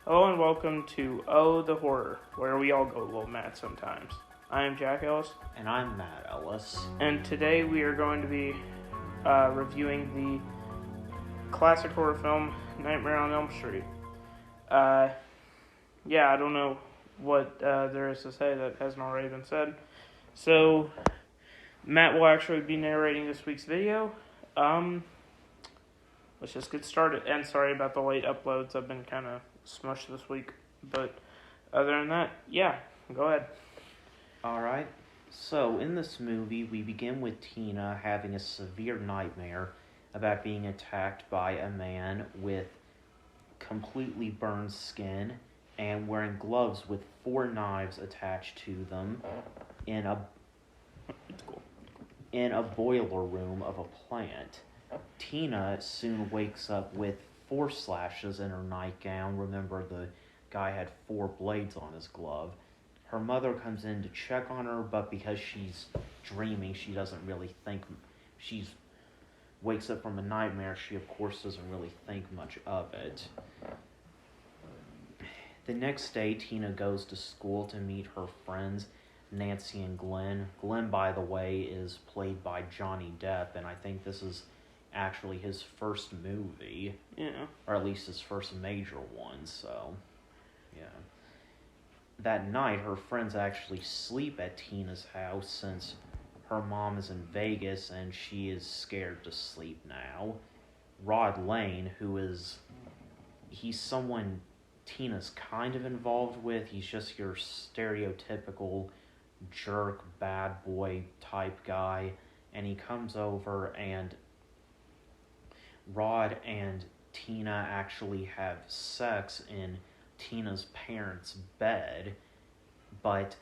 Hello and welcome to Oh the Horror, where we all go a little mad sometimes. I am Jack Ellis, And I'm Matt Ellis. and today we are going to be reviewing the classic horror film Nightmare on Elm Street. I don't know what there is to say that hasn't already been said. So, Matt will actually be narrating this week's video. Let's just get started. And sorry about the late uploads. I've been kind of smushed this week. But other than that, go ahead. Alright, so in this movie, we begin with Tina having a severe nightmare about being attacked by a man with completely burned skin and wearing gloves with 4 knives attached to them in a boiler room of a plant. Tina soon wakes up with 4 slashes in her nightgown. Remember, the guy had 4 blades on his glove. Her mother comes in to check on her, but because she's dreaming, she doesn't really think. She wakes up from a nightmare. She, of course, doesn't really think much of it. The next day, Tina goes to school to meet her friends, Nancy and Glenn. Glenn, by the way, is played by Johnny Depp, and I think this is actually his first movie. Yeah. Or at least his first major one, so, yeah. That night, her friends actually sleep at Tina's house since her mom is in Vegas and she is scared to sleep now. Rod Lane, he's someone Tina's kind of involved with. He's just your stereotypical jerk, bad boy type guy. And he comes over and Rod and Tina actually have sex in Tina's parents' bed, but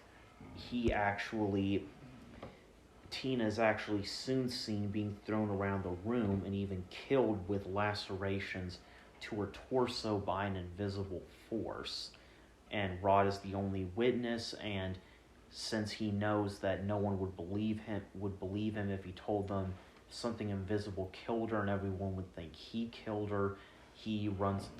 Tina's actually soon seen being thrown around the room and even killed with lacerations to her torso by an invisible force. And Rod is the only witness, and since he knows that no one would believe him if he told them something invisible killed her and everyone would think he killed her, he runs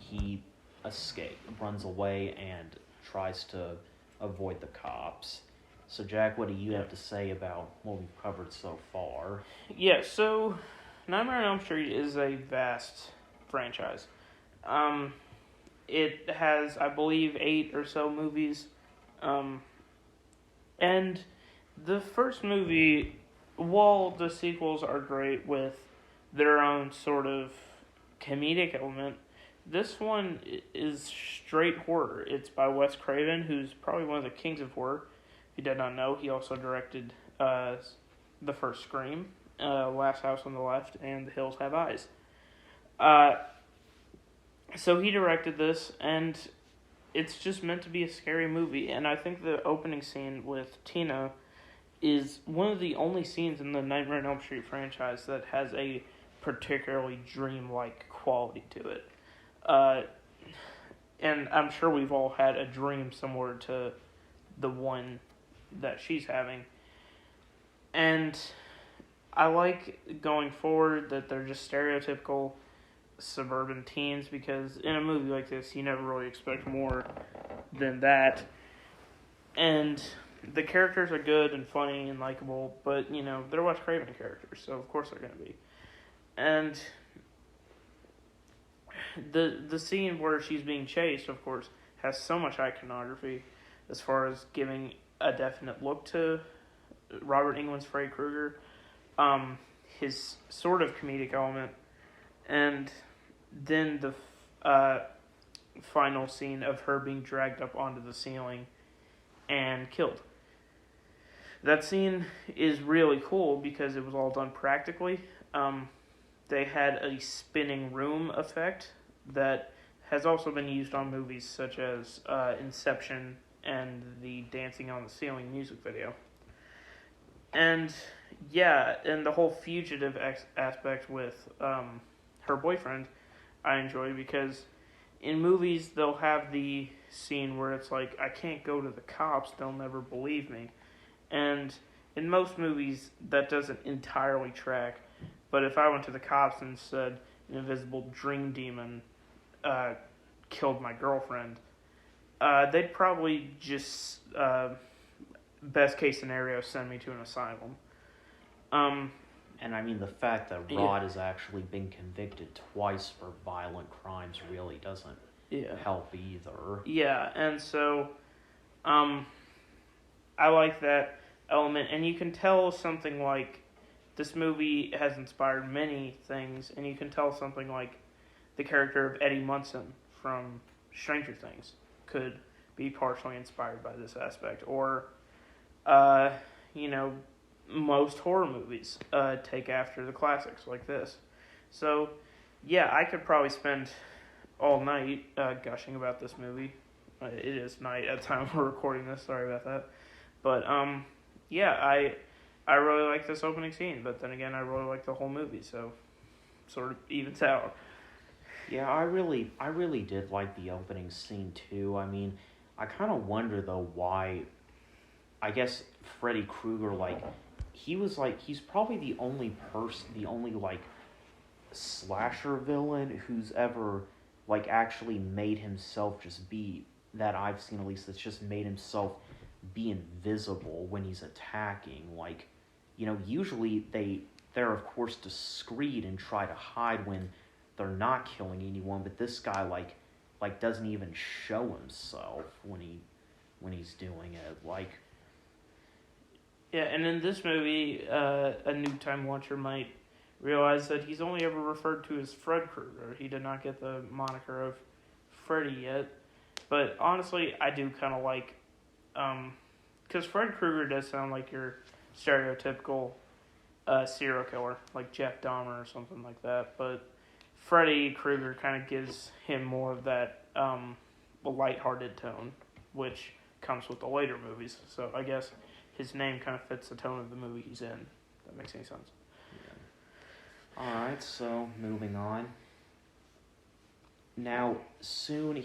away and tries to avoid the cops. So Jack, what do you have to say about what we've covered so far? Yeah, so Nightmare on Elm Street is a vast franchise. It has, I believe, 8 or so movies. And the first movie, while the sequels are great with their own sort of comedic element, this one is straight horror. It's by Wes Craven, who's probably one of the kings of horror. If you did not know, he also directed the first Scream, Last House on the Left, and The Hills Have Eyes. So he directed this, and it's just meant to be a scary movie. And I think the opening scene with Tina is one of the only scenes in the Nightmare on Elm Street franchise that has a particularly dreamlike quality to it. And I'm sure we've all had a dream similar to the one that she's having. And I like going forward that they're just stereotypical suburban teens, because in a movie like this, you never really expect more than that. And the characters are good and funny and likable, but, they're Wes Craven characters, so of course they're going to be. And the scene where she's being chased, of course, has so much iconography as far as giving a definite look to Robert Englund's Freddy Krueger, his sort of comedic element, and then the final scene of her being dragged up onto the ceiling and killed. That scene is really cool because it was all done practically. They had a spinning room effect that has also been used on movies such as Inception and the Dancing on the Ceiling music video. And and the whole fugitive aspect with her boyfriend, I enjoy, because in movies they'll have the scene where it's like, I can't go to the cops, they'll never believe me. And in most movies that doesn't entirely track. But if I went to the cops and said an invisible dream demon killed my girlfriend, They'd probably just, best case scenario, send me to an asylum. And I mean, the fact that Rod has actually been convicted twice for violent crimes really doesn't help either. Yeah, and so, I like that element, and you can tell something like this movie has inspired many things, and you can tell something like the character of Eddie Munson from Stranger Things could be partially inspired by this aspect, or, most horror movies take after the classics like this. So, yeah, I could probably spend all night gushing about this movie. It is night at the time we're recording this, sorry about that. But, yeah, I really like this opening scene, but then again, I really like the whole movie, so sort of evens out. Yeah, I really did like the opening scene too. I mean, I kind of wonder though why. I guess Freddy Krueger, he's probably the only slasher villain who's ever actually made himself just be, that I've seen at least, that's just made himself be invisible when he's attacking. Usually they're of course discreet and try to hide when they're not killing anyone, but this guy doesn't even show himself when he's doing it. Yeah, and in this movie, a new time watcher might realize that he's only ever referred to as Fred Krueger. He did not get the moniker of Freddy yet. But honestly, I do kind of like, because Fred Krueger does sound like your stereotypical serial killer, like Jeff Dahmer or something like that. But Freddy Krueger kind of gives him more of that lighthearted tone, which comes with the later movies. So I guess his name kind of fits the tone of the movie he's in. If that makes any sense. Yeah. Alright, so moving on. Now, soon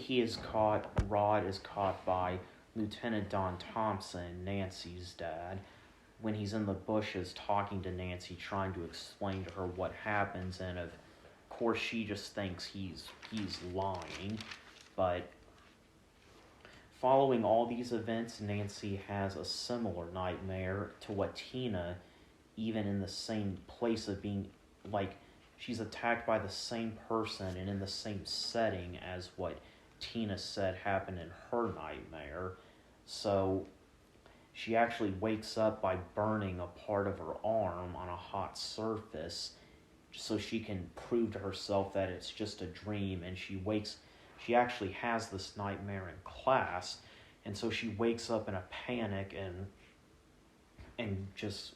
Rod is caught by Lieutenant Don Thompson, Nancy's dad, when he's in the bushes talking to Nancy, trying to explain to her what happens, and of course she just thinks he's lying. But following all these events, Nancy has a similar nightmare to what Tina, even in the same place of being, she's attacked by the same person and in the same setting as what Tina said happened in her nightmare. So she actually wakes up by burning a part of her arm on a hot surface so she can prove to herself that it's just a dream. And she actually has this nightmare in class, and so she wakes up in a panic and just,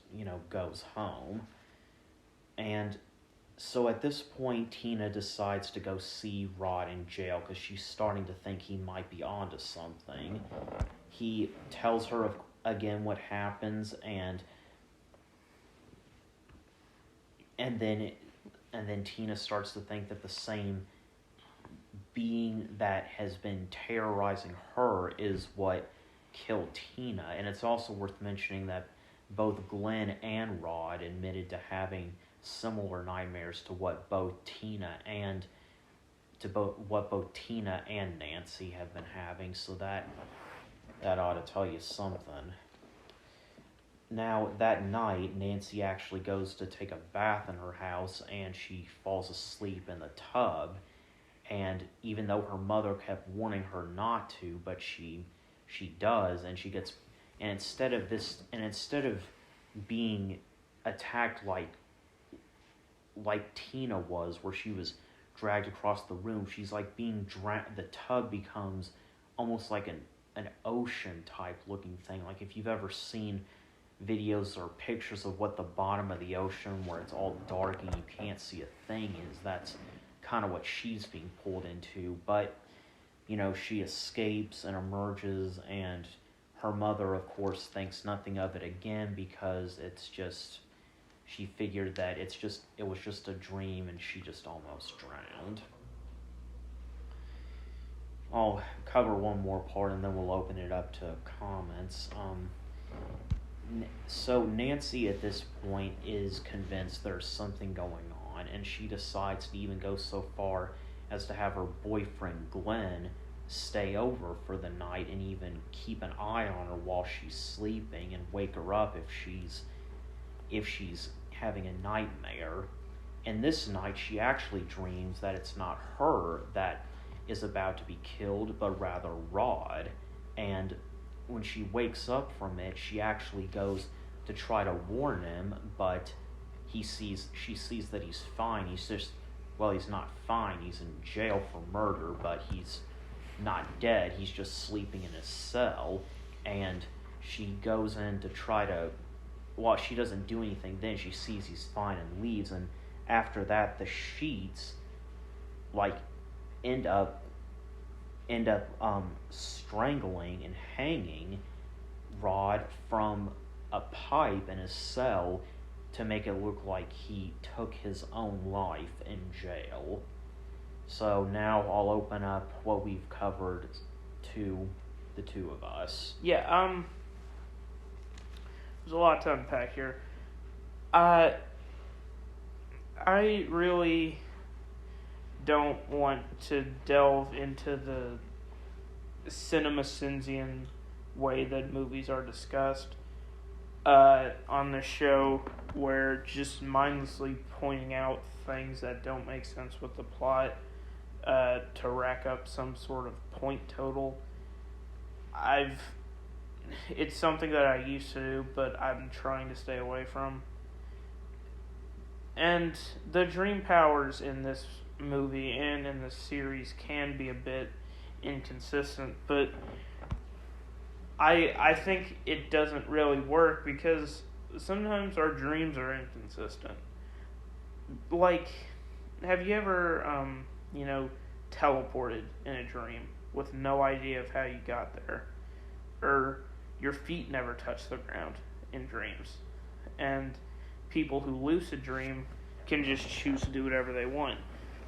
goes home. And so at this point, Tina decides to go see Rod in jail because she's starting to think he might be onto something. He tells her again what happens, and then Tina starts to think that the same being that has been terrorizing her is what killed Tina. And it's also worth mentioning that both Glenn and Rod admitted to having similar nightmares to what both Tina and Nancy have been having, so that ought to tell you something. Now, that night, Nancy actually goes to take a bath in her house, and she falls asleep in the tub. And even though her mother kept warning her not to, but she does, and instead of being attacked like Tina was, where she was dragged across the room, she's being dragged. The tub becomes almost like an ocean type looking thing. Like if you've ever seen videos or pictures of what the bottom of the ocean, where it's all dark and you can't see a thing, is, that's kind of what she's being pulled into. But she escapes and emerges, and her mother of course thinks nothing of it again, because she figured that it was just a dream, and she just almost drowned. I'll cover one more part and then we'll open it up to comments. So Nancy at this point is convinced there's something going on, and she decides to even go so far as to have her boyfriend Glenn stay over for the night and even keep an eye on her while she's sleeping and wake her up if she's having a nightmare. And this night she actually dreams that it's not her that is about to be killed, but rather Rod. And when she wakes up from it, she actually goes to try to warn him, but she sees that he's fine. He's not fine. He's in jail for murder, but he's not dead. He's just sleeping in his cell. And she goes in to try to, well, she doesn't do anything then. She sees he's fine and leaves. And after that, the sheets, like, end up strangling and hanging Rod from a pipe in his cell to make it look like he took his own life in jail. So now I'll open up what we've covered to the two of us. Yeah, there's a lot to unpack here. I really don't want to delve into the CinemaSinsian way that movies are discussed on the show, where just mindlessly pointing out things that don't make sense with the plot to rack up some sort of point total. It's something that I used to do, but I'm trying to stay away from. And the dream powers in this movie and in the series can be a bit inconsistent, but I think it doesn't really work because sometimes our dreams are inconsistent. Like, have you ever, teleported in a dream with no idea of how you got there? Or your feet never touch the ground in dreams. And people who lucid dream can just choose to do whatever they want.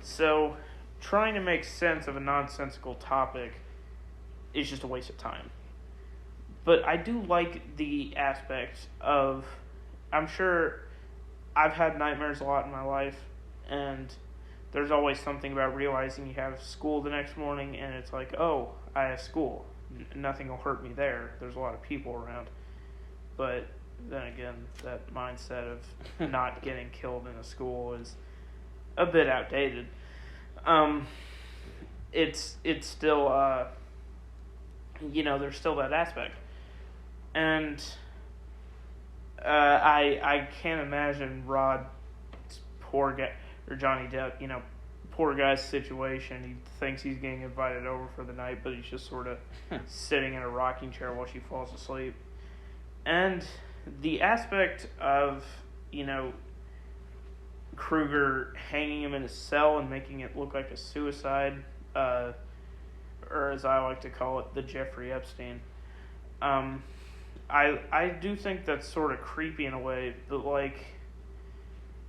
So, trying to make sense of a nonsensical topic is just a waste of time. But I do like the aspect of, I'm sure I've had nightmares a lot in my life, and there's always something about realizing you have school the next morning, and it's like, oh, I have school. Nothing will hurt me there. There's a lot of people around. But then again, that mindset of not getting killed in a school is a bit outdated. It's still, there's still that aspect. And I can't imagine Rod's poor guy, or Johnny Depp, poor guy's situation. He thinks he's getting invited over for the night, but he's just sort of sitting in a rocking chair while she falls asleep. And the aspect of, Krueger hanging him in his cell and making it look like a suicide, or as I like to call it, the Jeffrey Epstein. I do think that's sort of creepy in a way, but, like,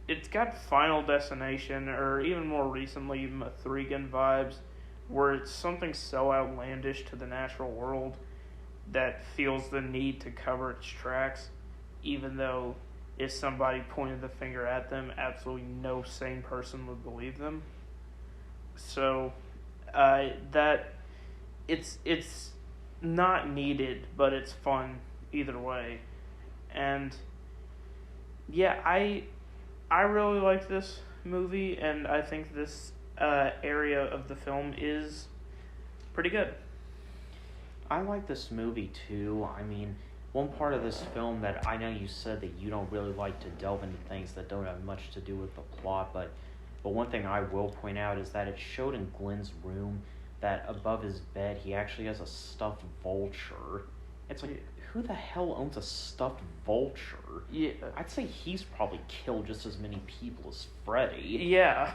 it's got Final Destination, or even more recently, Mithrigan vibes, where it's something so outlandish to the natural world that feels the need to cover its tracks, even though if somebody pointed the finger at them, absolutely no sane person would believe them. So, that it's not needed, but it's fun either way. And yeah, I really like this movie, and I think this area of the film is pretty good. I like this movie too. I mean, one part of this film that I know you said that you don't really like to delve into things that don't have much to do with the plot, but one thing I will point out is that it showed in Glenn's room that above his bed he actually has a stuffed vulture. It's like, who the hell owns a stuffed vulture? Yeah. I'd say he's probably killed just as many people as Freddy. Yeah.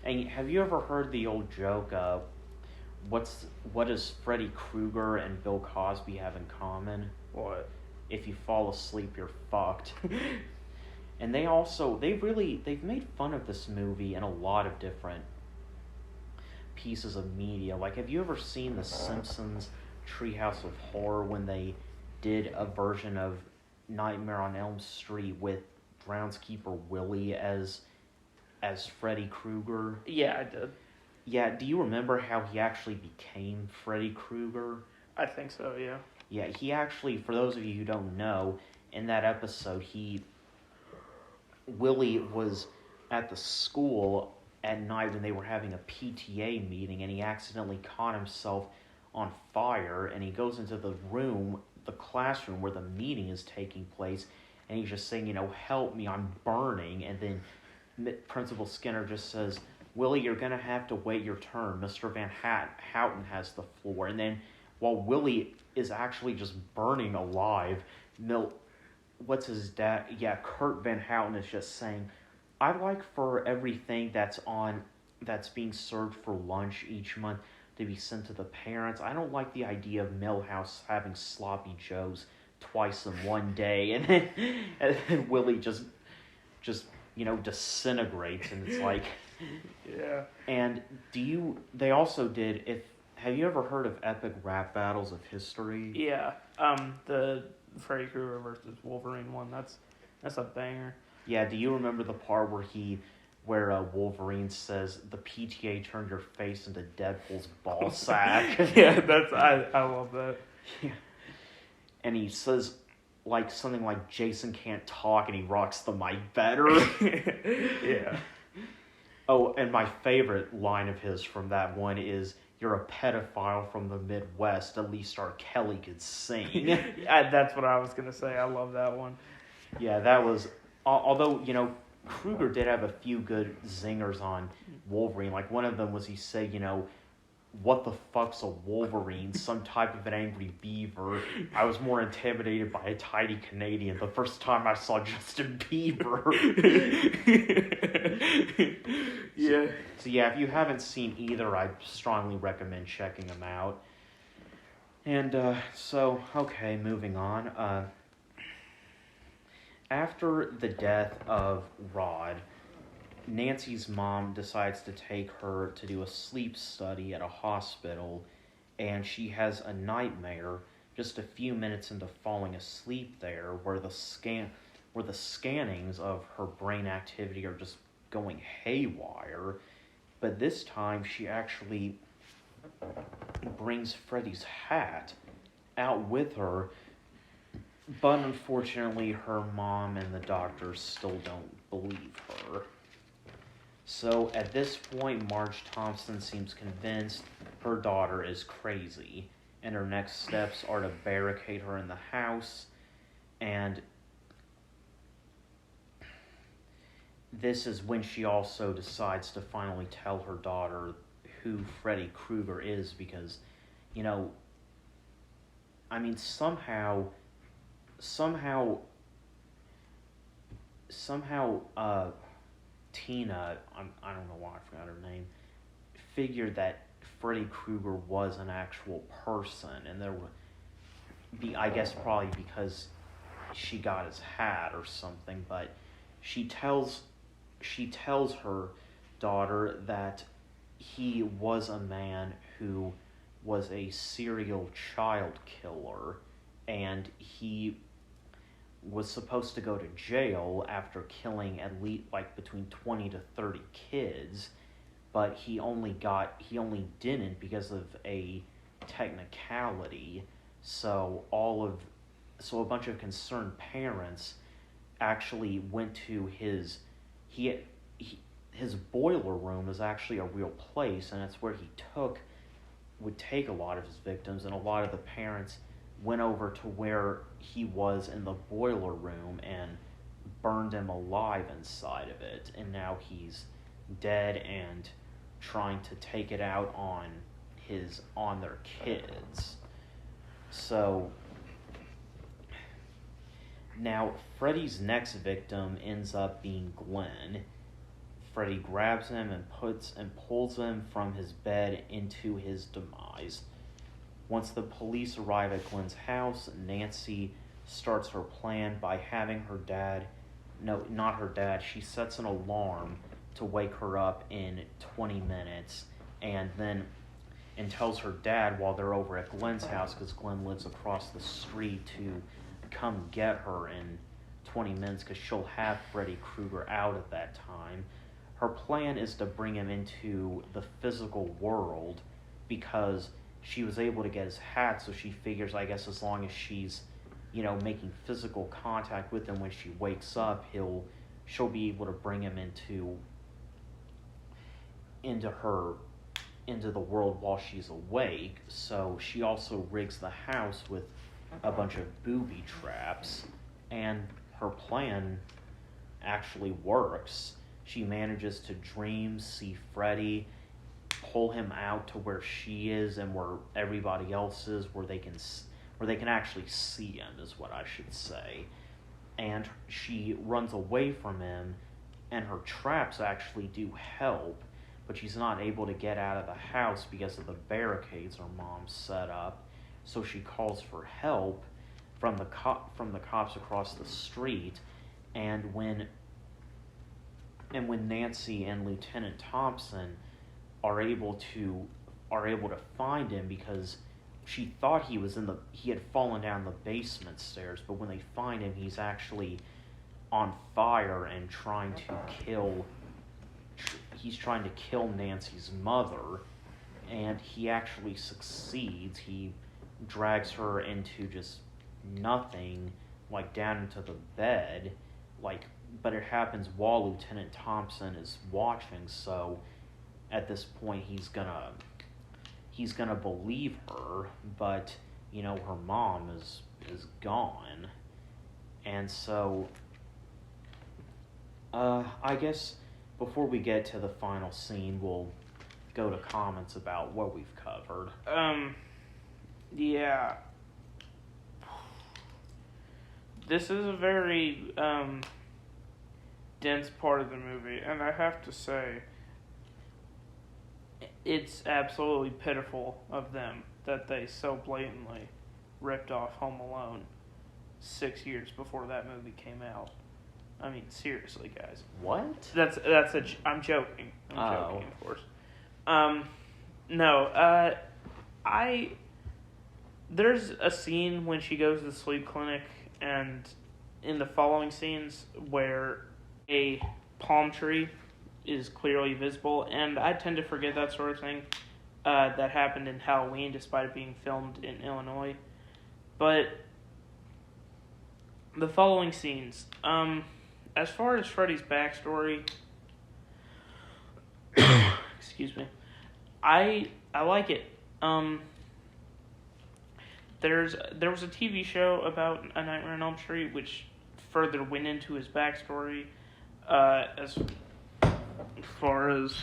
And have you ever heard the old joke of what does Freddy Krueger and Bill Cosby have in common? What? If you fall asleep, you're fucked. And they've made fun of this movie in a lot of different pieces of media. Like, have you ever seen The Simpsons Treehouse of Horror when they did a version of Nightmare on Elm Street with groundskeeper Willie as Freddy Krueger? Yeah, I did. Yeah, do you remember how he actually became Freddy Krueger? I think so, yeah. Yeah, he actually, for those of you who don't know, in that episode, Willie was at the school at night when they were having a PTA meeting, and he accidentally caught himself on fire, and he goes into the classroom where the meeting is taking place, and he's just saying, help me, I'm burning, and then Principal Skinner just says, Willie, you're going to have to wait your turn. Mr. Van Houten has the floor. And then while Willie is actually just burning alive, what's his dad? Yeah, Kurt Van Houten is just saying, I'd like for everything that's being served for lunch each month to be sent to the parents. I don't like the idea of Millhouse having sloppy joes twice in one day. And then Willie just disintegrates, and it's like, yeah. And they also did, have you ever heard of Epic Rap Battles of History? Yeah, the Freddy Krueger versus Wolverine one, that's a banger. Yeah, do you remember the part where Wolverine says, the PTA turned your face into Deadpool's ball sack? Yeah, I love that. Yeah. And he says, something like, Jason can't talk, and he rocks the mic better. Yeah. Oh, and my favorite line of his from that one is, you're a pedophile from the Midwest, at least R. Kelly could sing. That's what I was going to say. I love that one. Yeah, that was, although, Krueger did have a few good zingers on Wolverine. Like, one of them was he said, what the fuck's a Wolverine? Some type of an angry beaver. I was more intimidated by a tidy Canadian the first time I saw Justin Bieber. Yeah. So yeah, if you haven't seen either, I strongly recommend checking them out. And okay, moving on. After the death of Rod, Nancy's mom decides to take her to do a sleep study at a hospital, and she has a nightmare just a few minutes into falling asleep there, where the scannings of her brain activity are just going haywire. But this time she actually brings Freddy's hat out with her, but unfortunately her mom and the doctors still don't believe her. So at this point, Marge Thompson seems convinced her daughter is crazy, and her next steps are to barricade her in the house, and this is when she also decides to finally tell her daughter who Freddy Krueger is, because, somehow, Tina, I don't know why I forgot her name, figured that Freddy Krueger was an actual person, and there would be, I guess probably because she got his hat or something, but she tells her daughter that he was a man who was a serial child killer, and he was supposed to go to jail after killing at least between 20 to 30 kids, but he only didn't because of a technicality. So a bunch of concerned parents actually went to his boiler room is actually a real place, and it's where he would take a lot of his victims, and a lot of the parents went over to where he was in the boiler room and burned him alive inside of it, and now he's dead and trying to take it out on their kids. So now Freddy's next victim ends up being Glenn. Freddy grabs him and pulls him from his bed into his demise. Once the police arrive at Glenn's house, Nancy starts her plan by having her dad, no, not her dad, she sets an alarm to wake her up in 20 minutes, and tells her dad while they're over at Glenn's house, because Glenn lives across the street, to come get her in 20 minutes, because she'll have Freddy Krueger out at that time. her plan is to bring him into the physical world because she was able to get his hat, so she figures, I guess, as long as she's, making physical contact with him when she wakes up, she'll be able to bring him into the world while she's awake. So she also rigs the house with a bunch of booby traps, and her plan actually works. She manages to dream, see Freddy, pull him out to where she is and where everybody else is, where they can actually see him, is what I should say. And she runs away from him, and her traps actually do help, but she's not able to get out of the house because of the barricades her mom set up. So she calls for help from the cops across the street, and when Nancy and Lieutenant Thompson are able to find him, because she thought he had fallen down the basement stairs, but when they find him, he's actually on fire and trying to kill Nancy's mother, and he actually succeeds. He drags her into just nothing, like down into the bed, but it happens while Lieutenant Thompson is watching, so at this point he's gonna believe her, but her mom is gone. And so I guess before we get to the final scene, we'll go to comments about what we've covered. Yeah. This is a very dense part of the movie, and I have to say, it's absolutely pitiful of them that they so blatantly ripped off Home Alone 6 years before that movie came out. I mean, seriously, guys. What? I'm joking. I'm joking, of course. There's a scene when she goes to the sleep clinic, and in the following scenes where a palm tree is clearly visible, and I tend to forget that sort of thing that happened in Halloween, despite it being filmed in Illinois. But the following scenes, as far as Freddy's backstory, excuse me, I like it. There was a TV show about A Nightmare on Elm Street, which further went into his backstory, as far as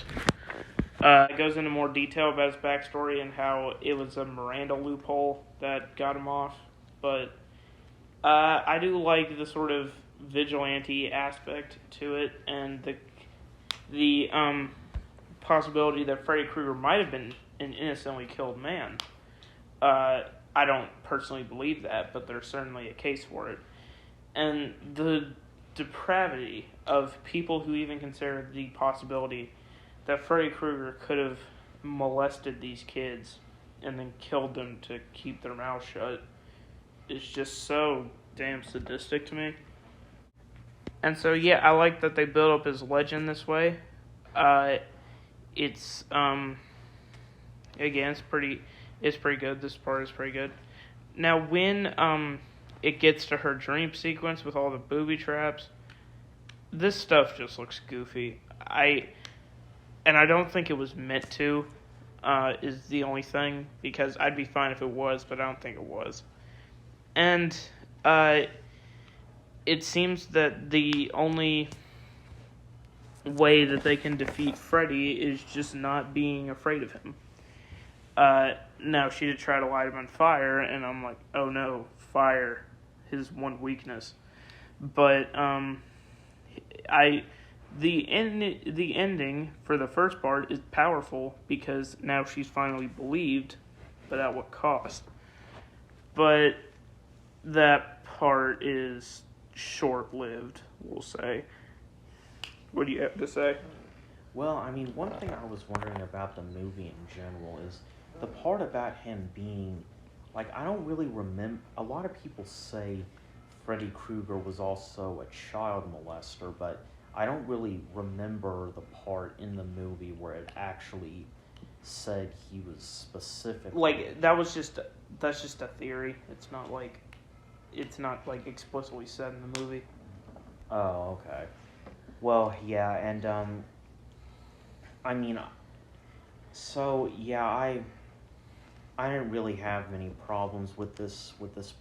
it goes into more detail about his backstory and how it was a Miranda loophole that got him off. But I do like the sort of vigilante aspect to it, and the possibility that Freddy Krueger might have been an innocently killed man. I don't personally believe that, but there's certainly a case for it. And the depravity of people who even consider the possibility that Freddy Krueger could have molested these kids and then killed them to keep their mouth shut is just so damn sadistic to me. And so, yeah, I like that they build up his legend this way. It's again, it's pretty good. This part is pretty good. Now, when it gets to her dream sequence with all the booby traps, this stuff just looks goofy. I don't think it was meant to, is the only thing, because I'd be fine if it was, but I don't think it was. And it seems that the only way that they can defeat Freddy is just not being afraid of him. Now, she did try to light him on fire, and I'm like, oh no, fire, his one weakness. But the ending for the first part is powerful because now she's finally believed, but at what cost? But that part is short-lived, we'll say. What do you have to say? Well, I mean, one thing I was wondering about the movie in general is the part about him being, I don't really remember. A lot of people say Freddy Krueger was also a child molester, but I don't really remember the part in the movie where it actually said he was specifically... Like, that's just a theory. It's not like explicitly said in the movie. Oh, okay. Well, yeah, and, I mean, so, yeah, I didn't really have many problems with this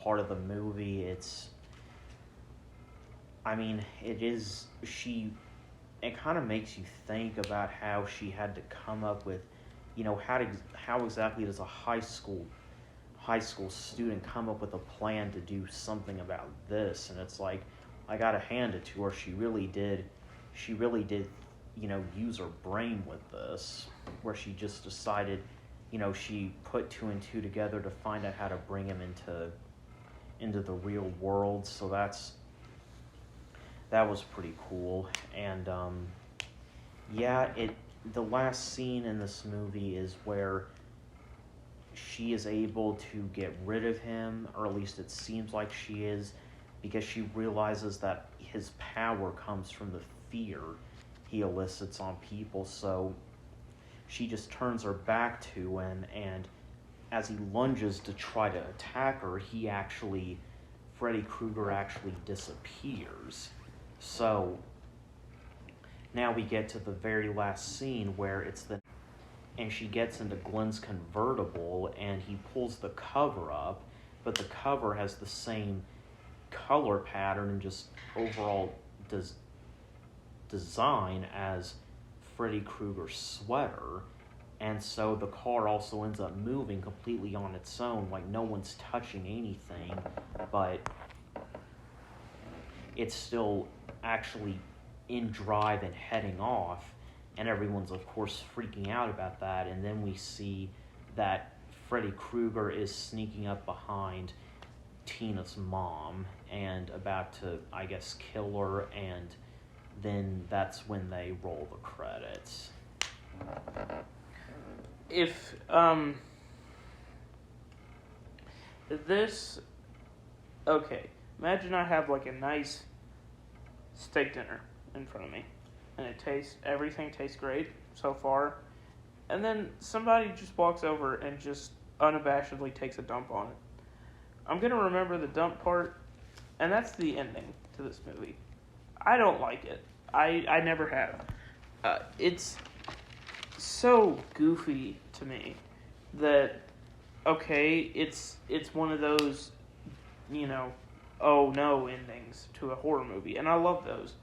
part of the movie. It kind of makes you think about how she had to come up with, how exactly does a high school student come up with a plan to do something about this? And it's like, I gotta hand it to her. She really did, use her brain with this, where she just decided, she put two and two together to find out how to bring him into the real world. So that was pretty cool. And the last scene in this movie is where she is able to get rid of him, or at least it seems like she is, because she realizes that his power comes from the fear he elicits on people. So she just turns her back to him, and as he lunges to try to attack her, Freddy Krueger actually disappears. So now we get to the very last scene where and she gets into Glenn's convertible, and he pulls the cover up, but the cover has the same color pattern and just overall design as Freddy Krueger's sweater. And so the car also ends up moving completely on its own, like no one's touching anything, but it's still actually in drive and heading off, and everyone's of course freaking out about that. And then we see that Freddy Krueger is sneaking up behind Tina's mom and about to, I guess, kill her, and then that's when they roll the credits. If okay, imagine I have like a nice steak dinner in front of me, and everything tastes great so far, and then somebody just walks over and just unabashedly takes a dump on it. I'm gonna remember the dump part, and that's the ending to this movie. I don't like it. I never have. It's so goofy to me that, okay, it's one of those, oh no endings to a horror movie, and I love those.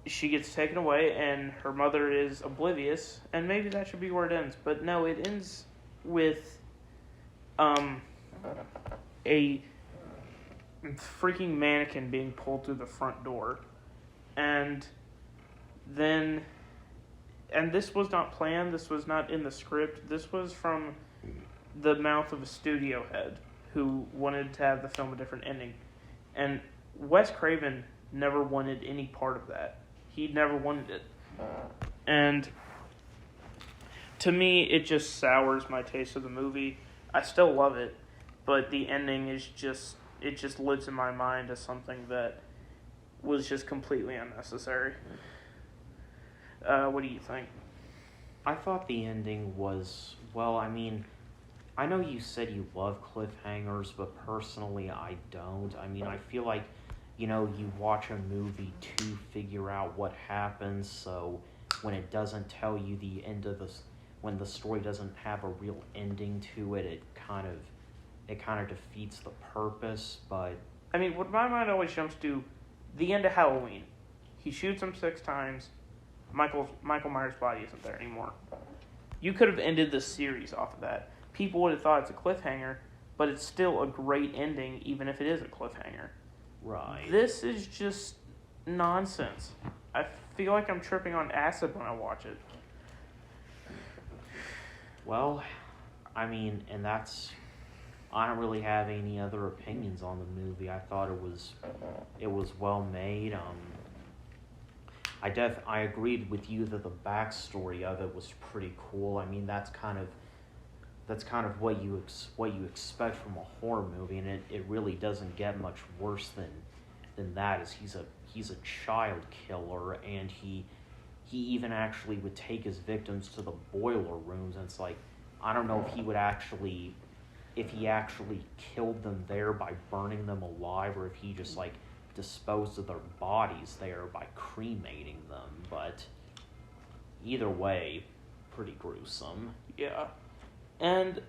She gets taken away, and her mother is oblivious, and maybe that should be where it ends. But no, it ends with a freaking mannequin being pulled through the front door, and this was not planned. This was not in the script. This was from the mouth of a studio head who wanted to have the film a different ending, and Wes Craven never wanted any part of that. He never wanted it. And to me, it just sours my taste of the movie. I still love it, but the ending is it just lives in my mind as something that was just completely unnecessary. What do you think? I thought the ending was, well, I mean, I know you said you love cliffhangers, but personally I don't. I mean, I feel like, you watch a movie to figure out what happens, so when it doesn't tell you the end of when the story doesn't have a real ending to it, it kind of defeats the purpose. But I mean, what my mind always jumps to, the end of Halloween. He shoots him 6 times. Michael Myers' body isn't there anymore. You could have ended the series off of that. People would have thought it's a cliffhanger, but it's still a great ending, even if it is a cliffhanger. Right. This is just nonsense. I feel like I'm tripping on acid when I watch it. Well, I mean, and I don't really have any other opinions on the movie. I thought it was well made. I agreed with you that the backstory of it was pretty cool. I mean, that's kind of what you expect from a horror movie, and it really doesn't get much worse than that. As he's a child killer, and he even actually would take his victims to the boiler rooms, and it's like, I don't know if he actually killed them there by burning them alive, or if he just like disposed of their bodies there by cremating them. But either way, pretty gruesome. Yeah. And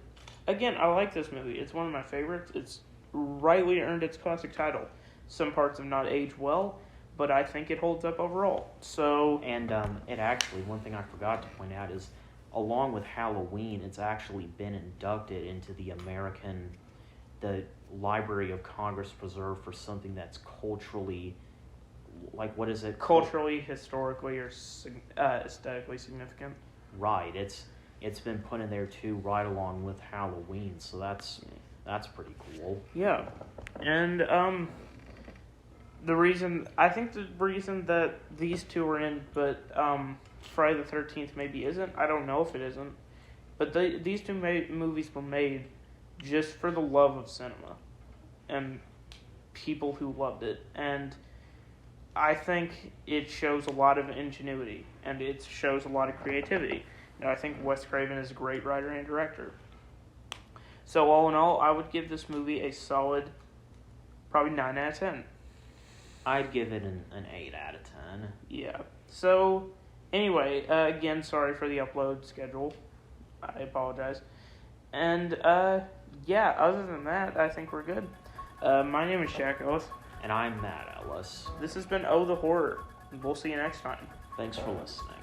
again, I like this movie. It's one of my favorites. It's rightly earned its classic title. Some parts have not aged well, but I think it holds up overall. So, and it actually, one thing I forgot to point out is, along with Halloween, it's actually been inducted into the Library of Congress Preserve for something that's culturally, like, what is it? Culturally, historically, or aesthetically significant. Right. It's been put in there too, right along with Halloween. So that's pretty cool. Yeah, and the reason that these two are in, but Friday the 13th maybe isn't. I don't know if it isn't, but these two movies were made just for the love of cinema and people who loved it, and I think it shows a lot of ingenuity and it shows a lot of creativity. And I think Wes Craven is a great writer and director. So all in all, I would give this movie a solid, probably 9 out of 10. I'd give it an 8 out of 10. Yeah. So, anyway, again, sorry for the upload schedule. I apologize. And, yeah, other than that, I think we're good. My name is Shaq Ellis. And I'm Matt Ellis. This has been Oh the Horror. We'll see you next time. Thanks for listening.